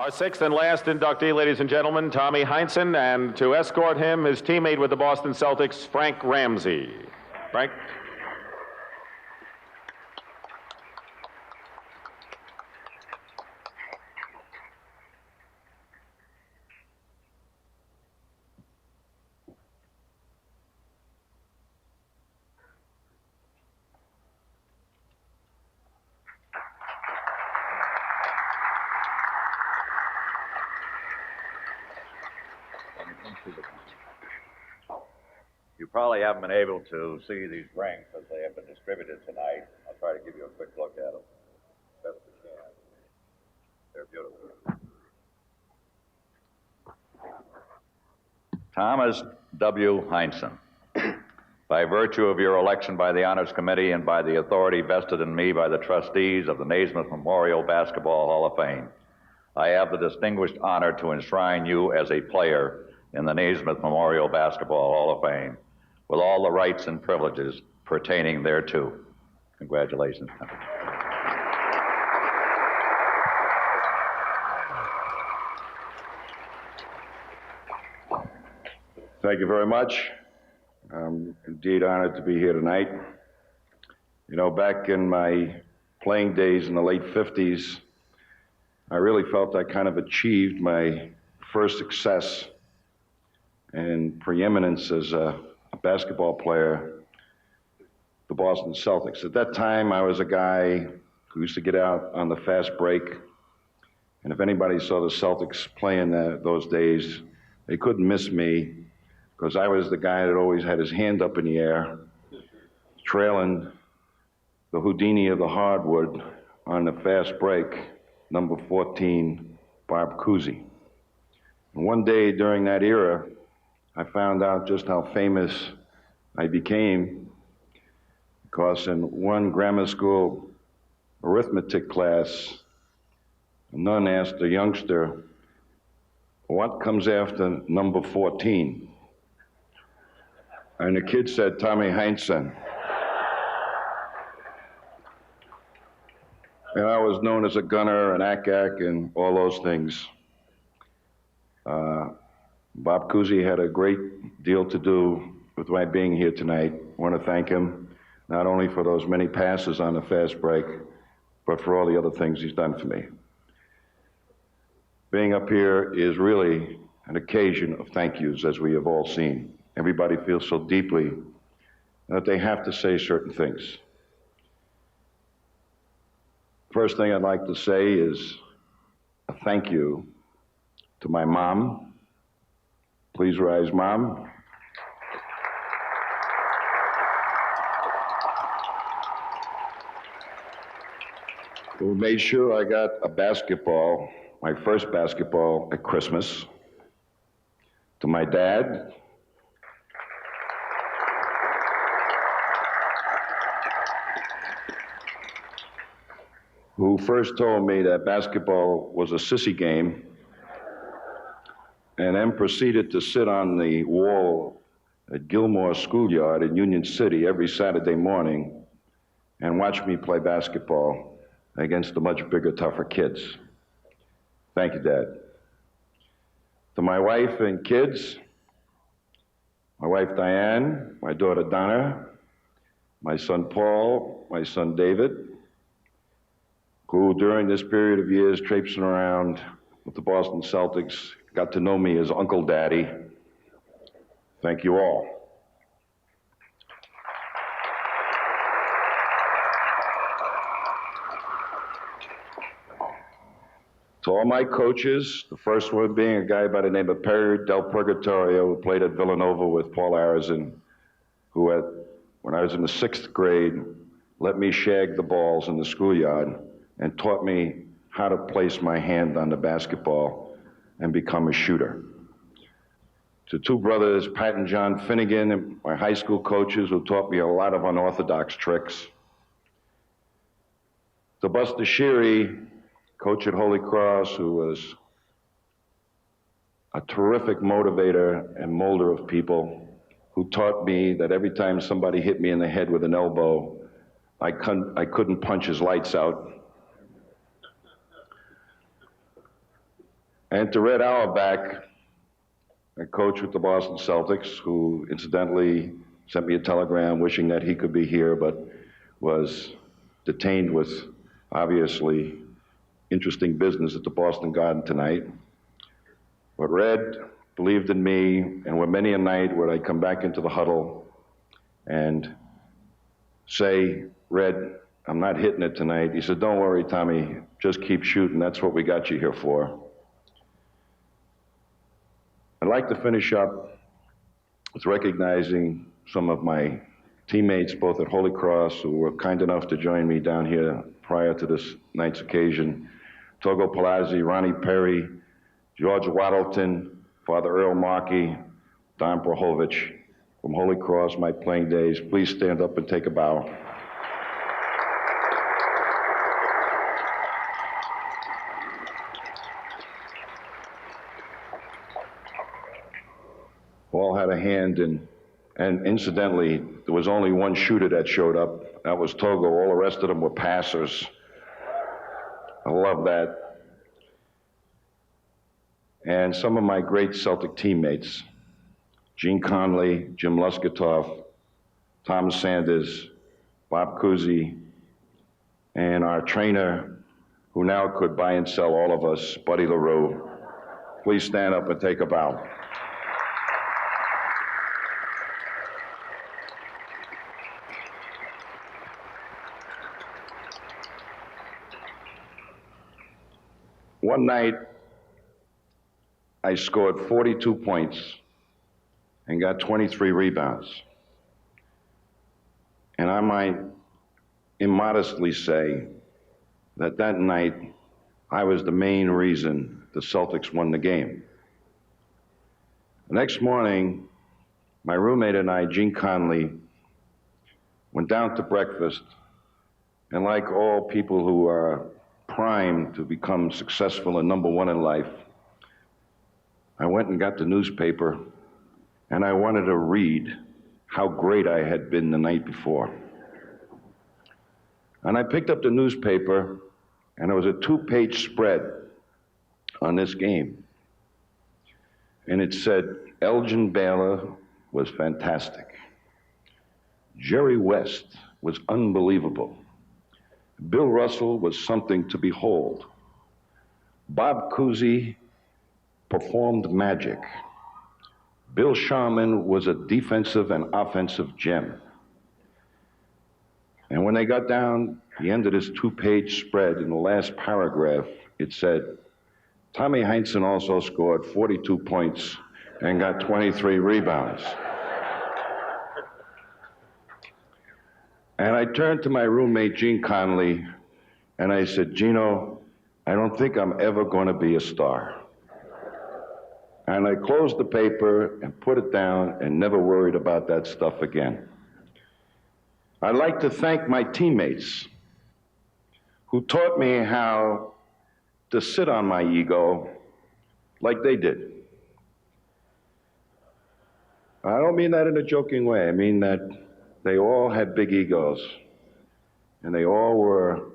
Our sixth and last inductee, ladies and gentlemen, Tommy Heinsohn, and to escort him, his teammate with the Boston Celtics, Frank Ramsey. Frank? You probably haven't been able to see these rings as they have been distributed tonight. I'll try to give you a quick look at them, best we can. They're beautiful. Thomas W. Heinsohn, by virtue of your election by the Honors Committee and by the authority vested in me by the trustees of the Naismith Memorial Basketball Hall of Fame, I have the distinguished honor to enshrine you as a player in the Naismith Memorial Basketball Hall of Fame, with all the rights and privileges pertaining thereto. Congratulations. Thank you very much. I'm indeed honored to be here tonight. You know, back in my playing days in the late 50s, I really felt I kind of achieved my first success and preeminence as a basketball player, the Boston Celtics. At that time, I was a guy who used to get out on the fast break, and if anybody saw the Celtics playing those days, they couldn't miss me, because I was the guy that always had his hand up in the air, trailing the Houdini of the hardwood on the fast break, number 14, Bob Cousy. And one day during that era, I found out just how famous I became, because in one grammar school arithmetic class, a nun asked a youngster, "What comes after number 14? And the kid said, "Tommy Heinsohn." And I was known as a gunner, an ack-ack, and all those things. Bob Cousy had a great deal to do with my being here tonight. I want to thank him, not only for those many passes on the fast break, but for all the other things he's done for me. Being up here is really an occasion of thank yous, as we have all seen. Everybody feels so deeply that they have to say certain things. First thing I'd like to say is a thank you to my mom. Please rise, Mom. Who made sure I got a basketball, my first basketball at Christmas. To my dad. Who first told me that basketball was a sissy game, and then proceeded to sit on the wall at Gilmore Schoolyard in Union City every Saturday morning and watch me play basketball against the much bigger, tougher kids. Thank you, Dad. To my wife and kids, my wife Diane, my daughter Donna, my son Paul, my son David, who during this period of years traipsing around with the Boston Celtics got to know me as Uncle Daddy. Thank you all. To all my coaches, the first one being a guy by the name of Perry Del Purgatorio, who played at Villanova with Paul Arizin, who when I was in the 6th grade, let me shag the balls in the schoolyard and taught me how to place my hand on the basketball and become a shooter. To two brothers, Pat and John Finnegan, and my high school coaches who taught me a lot of unorthodox tricks. To Buster Sheary, coach at Holy Cross, who was a terrific motivator and molder of people, who taught me that every time somebody hit me in the head with an elbow, I couldn't punch his lights out. And to Red Auerbach, a coach with the Boston Celtics, who incidentally sent me a telegram wishing that he could be here, but was detained with obviously interesting business at the Boston Garden tonight. But Red believed in me, and were many a night where I'd come back into the huddle and say, Red, I'm not hitting it tonight. He said, don't worry, Tommy, just keep shooting. That's what we got you here for. I'd like to finish up with recognizing some of my teammates, both at Holy Cross, who were kind enough to join me down here prior to this night's occasion. Togo Palazzi, Ronnie Perry, George Waddleton, Father Earl Markey, Don Prohovich, from Holy Cross, my playing days. Please stand up and take a bow. All had a hand in, and incidentally, there was only one shooter that showed up. That was Togo. All the rest of them were passers. I love that. And some of my great Celtic teammates, Gene Conley, Jim Luskatoff, Thomas Sanders, Bob Cousy, and our trainer, who now could buy and sell all of us, Buddy LaRue. Please stand up and take a bow. One night, I scored 42 points and got 23 rebounds. And I might immodestly say that that night, I was the main reason the Celtics won the game. The next morning, my roommate and I, Gene Conley, went down to breakfast, and like all people who are primed to become successful and number one in life, I went and got the newspaper, and I wanted to read how great I had been the night before. And I picked up the newspaper, and there was a 2-page spread on this game. And it said, Elgin Baylor was fantastic. Jerry West was unbelievable. Bill Russell was something to behold. Bob Cousy performed magic. Bill Sharman was a defensive and offensive gem. And when they got down the end of this 2-page spread, in the last paragraph, it said, Tommy Heinsohn also scored 42 points and got 23 rebounds. And I turned to my roommate, Gene Conley, and I said, Gino, I don't think I'm ever going to be a star. And I closed the paper and put it down and never worried about that stuff again. I'd like to thank my teammates who taught me how to sit on my ego like they did. I don't mean that in a joking way. I mean that they all had big egos, and they all were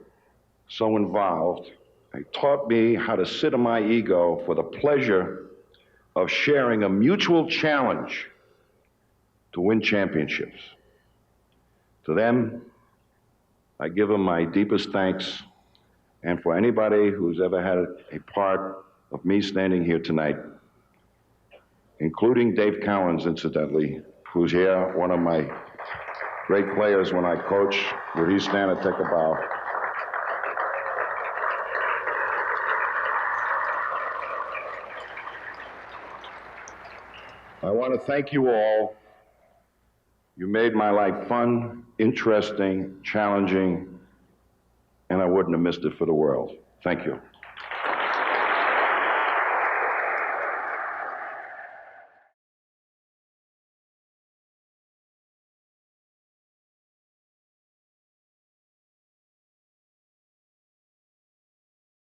so involved. They taught me how to sit on my ego for the pleasure of sharing a mutual challenge to win championships. To them, I give them my deepest thanks, and for anybody who's ever had a part of me standing here tonight, including Dave Cowens, incidentally, who's here, one of my great players when I coach. Would he stand and take a bow? I want to thank you all. You made my life fun, interesting, challenging, and I wouldn't have missed it for the world. Thank you.